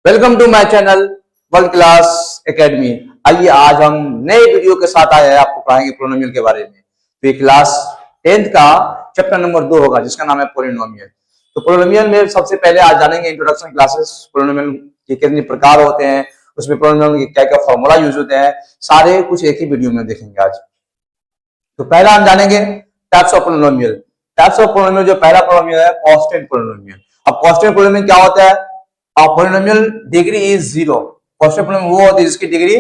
Welcome to my channel world class academy. आइए आज हम नए वीडियो के साथ आए हैं, आपको पढ़ाएंगे पोलिनोमियल के बारे में। तो ये क्लास 10th का चैप्टर नंबर 2 होगा जिसका नाम है पोलिनोमियल। तो पोलिनोमियल में सबसे पहले आज जानेंगे इंट्रोडक्शन क्लासेस, पोलिनोमियल के कितने प्रकार होते हैं, उसमें पोलिनोमियल के क्या क्या फॉर्मूला यूज होते हैं, सारे कुछ एक ही वीडियो में देखेंगे आज। तो पहला हम जानेंगे types of polynomial. Types of polynomial जो पहला पोलिनोमियल है कांस्टेंट पोलिनोमियल। अब कांस्टेंट पोलिनोमियल क्या होता है? Polynomial degree is zero. Constant polynomial वो होती है जिसकी डिग्री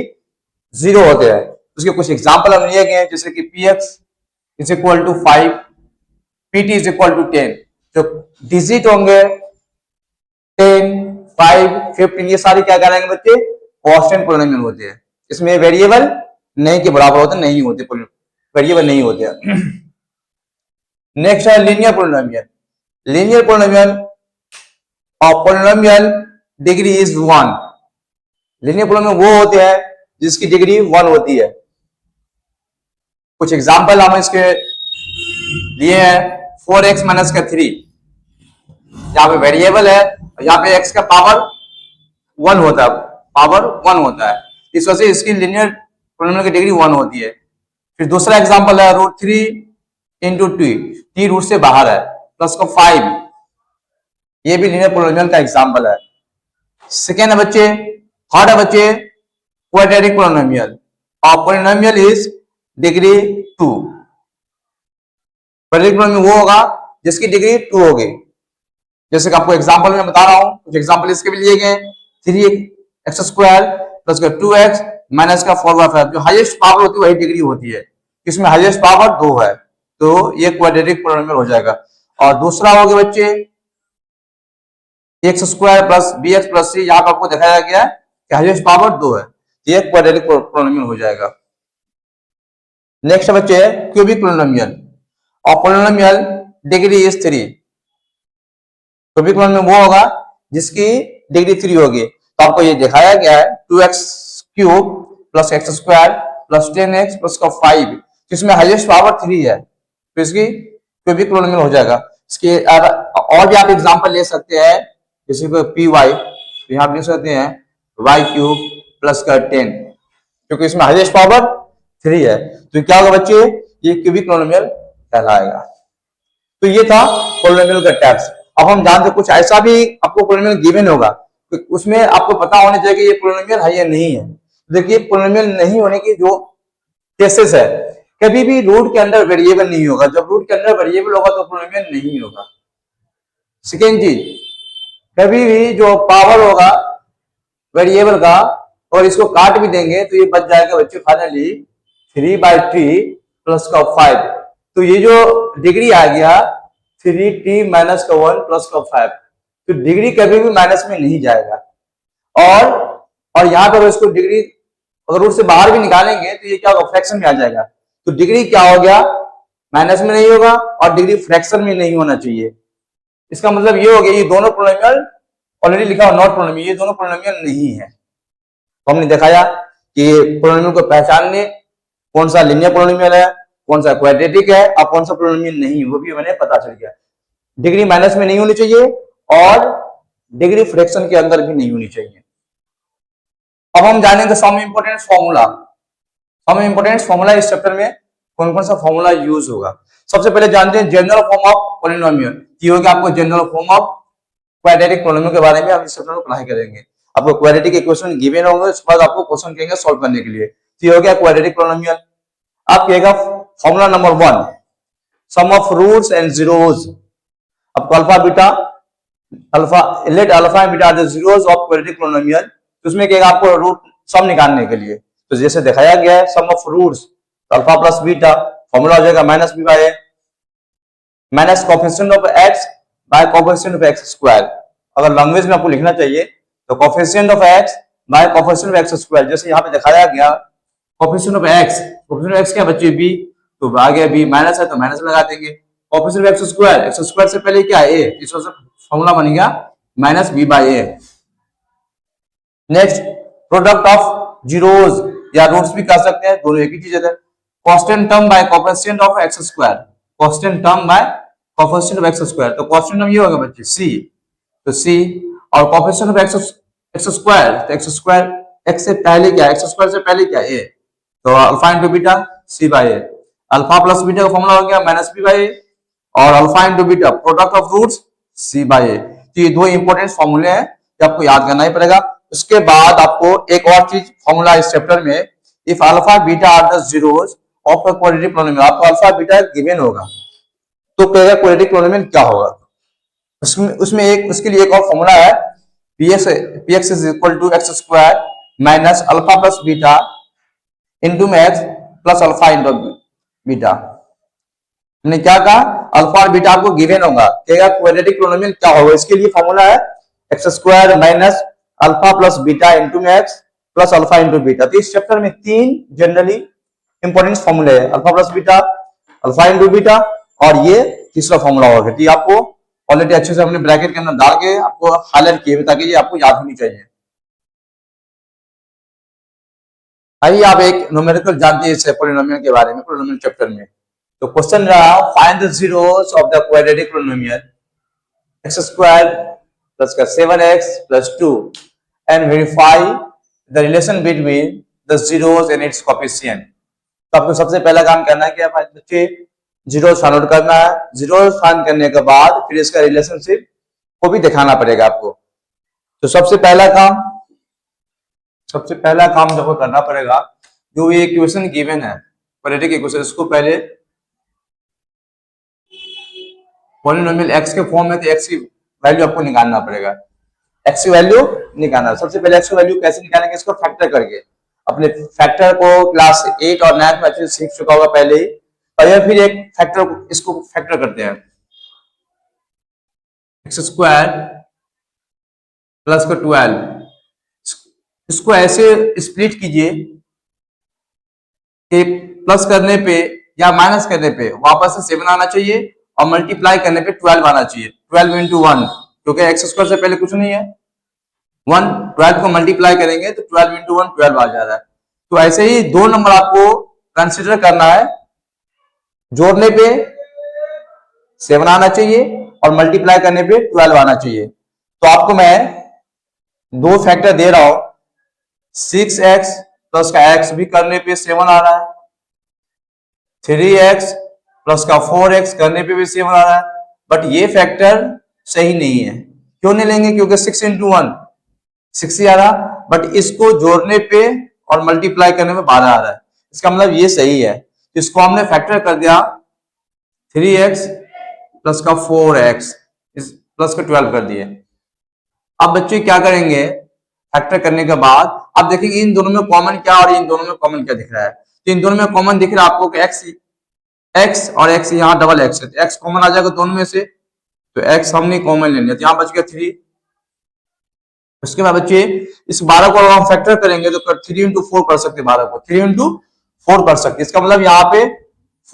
जीरो होते हैं। उसके कुछ एग्जांपल हम लिए गए हैं जैसे कि px is equal to 5, pt is equal to 10। जो डिजिट होंगे 10, 5, 15 ये सारी क्या करेंगे बच्चे? कांस्टेंट पोलिनोमियल होते हैं। इसमें वेरिएबल नहीं के बराबर होते, नहीं होते, वेरिएबल नहीं होते। नेक्स्ट है लीनियर पोलिनोमियल। लीनियर पोलिनोमियल और polynomial degree is 1। Linear polynomial वो होते हैं जिसकी डिग्री 1 होती है। कुछ एग्जांपल हम इसके लिए हैं। 4x माइनस का 3, यहाँ पे वेरिएबल है, यहाँ पे x का पावर 1 होता है, पावर 1 होता है, इस वजह से इसकी लीनियर पोलिनोमियल की डिग्री 1 होती है। फिर दूसरा एग्जांपल है √3 इंटू t रूट से बाहर है, प्लस का 5, ये भी लीनियर पोलिनोमियल का एग्जांपल है। सेकेंड है बच्चे, थर्ड है बच्चे क्वाड्रेटिक पोलिनोमियल और polynomial is degree 2। Quadratic polynomial वो होगा जिसकी डिग्री 2 होगी। जैसे कि आपको एग्जांपल में बता रहा हूं, कुछ एग्जांपल इसके भी लिए गए। 3x² प्लस का 2x माइनस का 4/5। जो हाईएस्ट पावर होती है वही डिग्री होती है, इसमें हाईएस्ट पावर 2 है, तो ये क्वाड्रेटिक पोलिनोमियल हो जाएगा। और दूसरा हो गया बच्चे x² plus bx plus c, यहाँ पर आपको दिखाया गया है कि हाईएस्ट पावर 2 है, ये क्वाड्रेटिक पोलिनोमियल हो जाएगा। नेक्स्ट बच्चे क्यूबिक पोलिनोमियल और polynomial degree is 3। Cubic polynomial वो होगा जिसकी डिग्री 3 होगी। तो आपको ये दिखाया गया है 2x³ plus x² plus 10x plus का 5, जिसमें हाईएस्ट पावर 3 है, तो इसकी क्यूबिक पोलिनोमियल हो जाएगा। इसके और भी आप एग्जांपल ले सकते हैं, जैसे कि py, तो यहाँ लिख सकते हैं y³ प्लस का 10, क्योंकि इसमें हाईएस्ट पावर 3 है, तो क्या होगा बच्चे? ये क्यूबिक पोलिनोमियल कहलाएगा। तो ये था पोलिनोमियल का टाइप्स। अब हम जानते कुछ ऐसा भी आपको पोलिनोमियल गिवन होगा, तो उसमें आपको पता होना चाहिए कि ये पोलिनोमियल है या नहीं है। देखिए पोलिनोमियल नहीं होने की जो केसेस है, कभी भी रूट के अंदर वेरिएबल नहीं होगा। जब रूट के अंदर वेरिएबल होगा तो पोलिनोमियल नहीं होगा। सेकेंड चीज, कभी भी जो पावर होगा वेरिएबल का और इसको काट भी देंगे तो ये बच जाएगा बच्चे फाइनली 3/3 प्लस का 5। तो ये जो डिग्री आ गया 3t माइनस का 1 प्लस का 5, तो डिग्री कभी भी माइनस में नहीं जाएगा। और यहाँ पर इसको डिग्री अगर रूट से बाहर भी निकालेंगे तो ये क्या होगा? फ्रैक्शन में आ जाएगा। तो डिग्री क्या हो गया? माइनस में नहीं होगा और डिग्री फ्रैक्शन में नहीं होना चाहिए। इसका मतलब ये हो गया ये दोनों पोलिनोमियल ऑलरेडी लिखा हुआ नॉट पोलिनोमियल, ये दोनों पोलिनोमियल नहीं है। तो हमने दिखाया कि पोलिनोमियल को पहचानने कौन सा लीनियर पोलिनोमियल है, कौन सा क्वाड्रेटिक है और कौन सा पोलिनोमियल नहीं, वो भी हमें पता चल गया। डिग्री माइनस में नहीं होनी चाहिए और डिग्री फ्रैक्शन के अंदर भी नहीं होनी चाहिए। अब हम जानेंगे सम इंपोर्टेंट फॉर्मूला। सम इंपोर्टेंट फॉर्मूला इस चैप्टर में कौन कौन सा फॉर्मूला यूज होगा। सबसे पहले जानते हैं जनरल फॉर्म ऑफ पोलिनोमियल। ये होगा आपको general form of quadratic polynomial के बारे में हम इस चैप्टर में पढ़ाई करेंगे। आपको क्वाड्रेटिक इक्वेशन गिवन होंगे, उसके बाद आपको क्वेश्चन कहेंगे सॉल्व करने के लिए। तो ये हो गया क्वाड्रेटिक पोलिनोमियल। आप कहेगा formula number 1, sum of roots and zeros. आपको alpha beta let alpha and beta are the zeros of quadratic polynomial. तो उसमें कहेगा आपको रूट सम निकालने के लिए। तो जैसे दिखाया गया है सम ऑफ रूट्स, तो अल्फा प्लस बीटा फॉर्मूला हो जाएगा minus b by a minus coefficient of x by coefficient of x²। अगर लैंग्वेज में आपको लिखना चाहिए तो coefficient of x by coefficient of x²। जैसे यहाँ पे दिखाया गया कोएफिशिएंट ऑफ x क्या बच्चे b, तो आ गया b, माइनस है तो माइनस लगा देंगे। कोएफिशिएंट ऑफ x² से पहले क्या है a, इस वजह से फॉर्मूला बन गया minus b by a। Next product of zeros या रूट्स भी कह सकते हैं, दोनों एक ही चीज है। Constant term by coefficient of x², constant term by coefficient of x²। तो कांस्टेंट टर्म ये होगा बच्चे c, तो c और कोएफिशिएंट ऑफ एक्स स्क्वायर, तो एक्स स्क्वायर एक्स से पहले क्या है, एक्स स्क्वायर से पहले क्या है ए, तो alpha into beta c by a. Alpha plus beta का फॉर्मूला हो गया माइनस बी बाई ए, और alpha into beta product of roots c by a. तो ये दो इंपॉर्टेंट फॉर्मूले हैं जो आपको याद करना ही पड़ेगा। उसके बाद आपको एक और चीज फॉर्मूला इस चैप्टर में, if alpha beta are the zeros of a quadratic polynomial, आपको अल्फा बीटा गिवन होगा तो कहेगा क्वाड्रेटिक पॉलिनोमियल क्या होगा। उसमें एक, उसके लिए एक और फॉर्मूला है, px is equal to x square minus alpha plus beta into में x plus alpha into beta. हमने क्या कहा, अल्फा और बीटा आपको गिवन होगा, कहेगा क्वाड्रेटिक पॉलिनोमियल क्या होगा। इसके लिए फॉर्मूला है x square minus alpha plus beta into में x plus alpha into beta. तो इस चैप्टर में तीन जनरली इंपॉर्टेंट फॉर्मूले है, alpha plus beta, alpha into beta, और ये तीसरा फॉर्मूला होगा। तो आपको ऑलरेडी अच्छे से हमने ब्रैकेट के अंदर डाल के आपको हाईलाइट किए ताकि ये आपको याद होनी चाहिए। आइए आप एक न्यूमेरिकल जानते हैं पॉलिनोमियल के बारे में, पॉलिनोमियल चैप्टर में। तो क्वेश्चन रहा, find the zeros of the quadratic polynomial x square plus का 7x plus 2 and verify the relation between the zeros and it's coefficient. तो आपको सबसे पहला काम करना है क्या बच्चे, जीरोस फाइंड आउट करना है। जीरोस फाइंड करने के बाद फिर इसका रिलेशनशिप को भी दिखाना पड़ेगा आपको। तो सबसे पहला काम जो करना पड़ेगा, जो ये इक्वेशन गिवन है क्वाड्रेटिक इक्वेशन, इसको पहले पॉलिनोमियल x के फॉर्म में, तो x की वैल्यू आपको निकालना पड़ेगा। x की वैल्यू निकालना, सबसे पहले x की वैल्यू कैसे निकालेंगे, इसको फैक्टर करके। अपने फैक्टर को क्लास 8 और 9 में अच्छे से सीख चुका होगा पहले ही, और यह फिर एक फैक्टर, इसको फैक्टर करते हैं। एक्स स्क्वायर प्लस का 12, इसको ऐसे स्प्लिट कीजिए कि प्लस करने पे या माइनस करने पे वापस से 7 आना चाहिए, और मल्टीप्लाई करने पे 12 आना चाहिए। 12 इंटू 1, क्योंकि एक्स स्क्वायर से पहले कुछ नहीं है, 1, 12 को मल्टीप्लाई करेंगे तो 12 इंटू 1 12 आ जा रहा है। तो ऐसे ही दो नंबर आपको कंसिडर करना है, जोड़ने पे 7 आना चाहिए और मल्टीप्लाई करने पे 12 आना चाहिए। तो आपको मैं दो फैक्टर दे रहा हूं, 6x प्लस का x भी करने पे 7 आ रहा है, 3x प्लस का 4x करने पे भी 7 आ रहा है, बट ये फैक्टर सही नहीं है। क्यों नहीं लेंगे, क्योंकि 6 इंटू 1 6 ही आ रहा, बट इसको जोड़ने पे और मल्टीप्लाई करने में 12 आ रहा है। इसका मतलब ये सही है, इसको हमने फैक्टर कर दिया, 3x प्लस का 4x प्लस का 12 कर दिए। अब बच्चे क्या करेंगे, फैक्टर करने के बाद अब देखेंगे इन दोनों में कॉमन क्या और इन दोनों में कॉमन क्या दिख रहा है। तो इन दोनों में कॉमन दिख रहा है आपको कि x और x, यहाँ डबल x है, x कॉमन आ जाएगा दोनों में से, तो x हमने कॉमन ले लिया, तो यहाँ बच गया 3। उसके बाद बच्चे इस 12 को हम फैक्टर करेंगे तो 3 इंटू 4 कर सकते, 12 को 3 इंटू 4 कर सकते। इसका मतलब यहाँ पे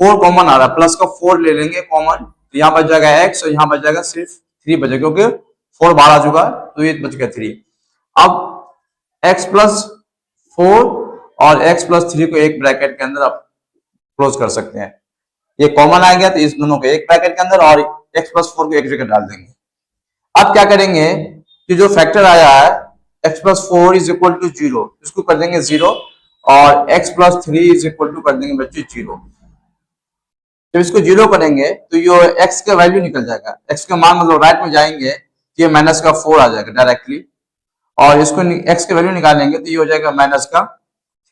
4 कॉमन आ रहा है, प्लस का 4 ले लेंगे कॉमन, तो यहाँ बच जाएगा x और यहाँ बच जाएगा सिर्फ 3 बचेगा, क्योंकि 4 बाहर आ चुका है, तो ये बच गया 3। अब x प्लस 4 और x प्लस 3 को एक ब्रैकेट के अंदर आप क्लोज कर सकते हैं। ये कॉमन आ गया तो इस दोनों को एक ब्रैकेट के अंदर और x प्लस 4 को एक जगह डाल देंगे। अब क्या करेंगे कि जो फैक्टर आया है x plus 4 is equal to 0, इसको कर देंगे 0, और x plus 3 is equal to कर देंगे बच्चे 0। जब इसको 0 करेंगे तो ये x का वैल्यू निकल जाएगा, x का मान मतलब राइट में जाएंगे तो ये माइनस का 4 आ जाएगा डायरेक्टली, और इसको x का वैल्यू निकालेंगे तो ये हो जाएगा माइनस का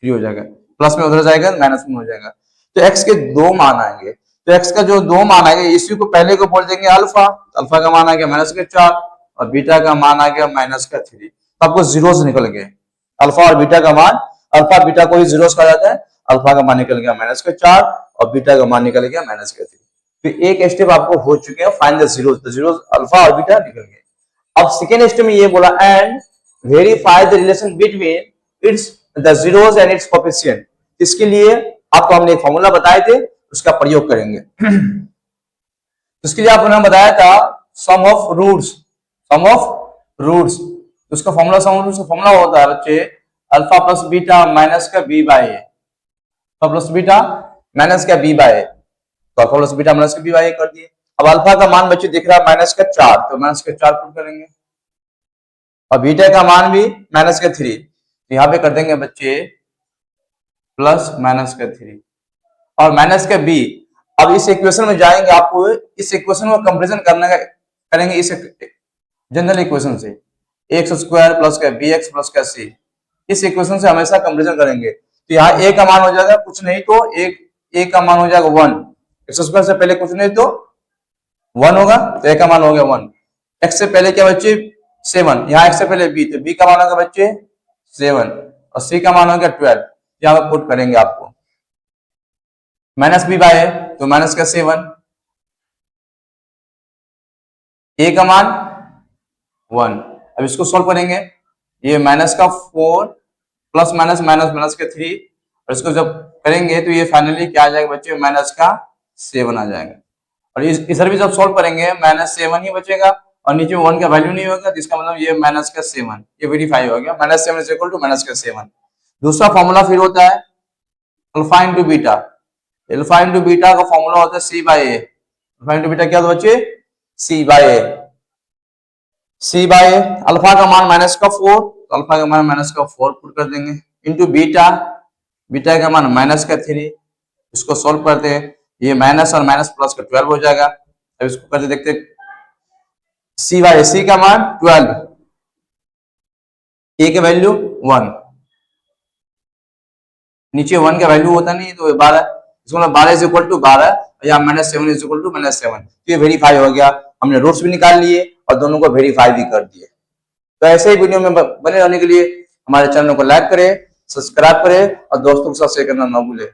3 हो जाएगा, प्लस में उधर जाएगा माइनस में हो जाएगा। तो x के दो मान आएंगे, तो x का जो दो मान आएंगे इसी को पहले को बोल देंगे अल्फा, अल्फा का मान आ गया माइनस का 4 और बीटा का मान आ गया माइनस का 3। तो आपको जीरोस निकल गए, अल्फा और बीटा का मान, अल्फा बीटा को ही जीरोस कहा जाता है, अल्फा का मान निकल गया माइनस का 4 और बीटा का मान निकल गया माइनस का 3। तो एक स्टेप आपको हो चुके हैं, फाइंड द जीरोस, तो जीरोस अल्फा और बीटा निकल गए। अब सेकेंड स्टेप में ये बोला and verify the relation between its the zeros and it's coefficient. इसके लिए आपको हमने एक फॉर्मूला बताए थे, उसका प्रयोग करेंगे। इसके लिए आपको हमने बताया था सम ऑफ रूट्स, उसका फॉर्मूला फॉर्मूला होता है बच्चे अल्फा प्लस बीटा माइनस का b by a, plus beta minus का बी बाई ए, तो अल्फा प्लस बीटा माइनस का बी बाई ए कर दिए। अब अल्फा का मान बच्चे दिख रहा है माइनस का 4, तो माइनस का 4 पुट करेंगे, और बीटा का मान भी माइनस का 3, तो यहाँ पे कर देंगे बच्चे प्लस माइनस का 3 और माइनस का b। अब इस इक्वेशन में जाएंगे, आपको इस इक्वेशन को कंपैरिजन करेंगे इस जनरल इक्वेशन से, एक्स स्क्वायर प्लस का बी एक्स प्लस का सी, इस इक्वेशन से हमेशा कंपैरिजन करेंगे। तो यहाँ a का मान हो जाएगा कुछ नहीं तो a का मान हो जाएगा 1, एक्स स्क्वायर से पहले कुछ नहीं तो 1 होगा, तो a का मान हो गया 1। x से पहले क्या बच्चे 7, यहाँ x से पहले b, तो b का मान होगा बच्चे 7 और c का मान हो गया 12। यहाँ पर पुट करेंगे आपको माइनस b बाय तो माइनस का 7, a का मान 1। अब इसको सॉल्व करेंगे, ये माइनस का 4 प्लस माइनस माइनस माइनस का 3 और इसको जब करेंगे तो ये फाइनली क्या आ जाएगा बच्चे माइनस का 7 आ जाएगा। और इधर भी जब सॉल्व करेंगे माइनस 7 ही बचेगा और नीचे में 1 का वैल्यू नहीं होगा, तो इसका मतलब ये माइनस का 7, ये वेरीफाई हो गया, minus 7 is equal to minus का 7। दूसरा फॉर्मूला फिर होता है alpha into beta. Alpha into beta का फॉर्मूला होता है c by a. Alpha into beta क्या होता है बच्चे c by a. C by alpha का मान माइनस का 4, तो अल्फा का मान माइनस का 4 पुट कर देंगे इंटू बीटा, बीटा का मान माइनस का 3, इसको सॉल्व करते हैं, ये माइनस और माइनस प्लस का 12 हो जाएगा। अब इसको करते देखते सी बाय सी का मान 12, ए का वैल्यू 1, नीचे 1 का वैल्यू होता नहीं तो 12, इसको मतलब 12 इज इक्वल टू 12 या minus 7 is equal to minus 7। तो ये वेरीफाई हो गया, हमने रूट्स भी निकाल लिए और दोनों को वेरीफाई भी कर दिए। तो ऐसे ही वीडियो में बने रहने के लिए हमारे चैनल को लाइक करें, सब्सक्राइब करें और दोस्तों के साथ शेयर करना ना भूलें।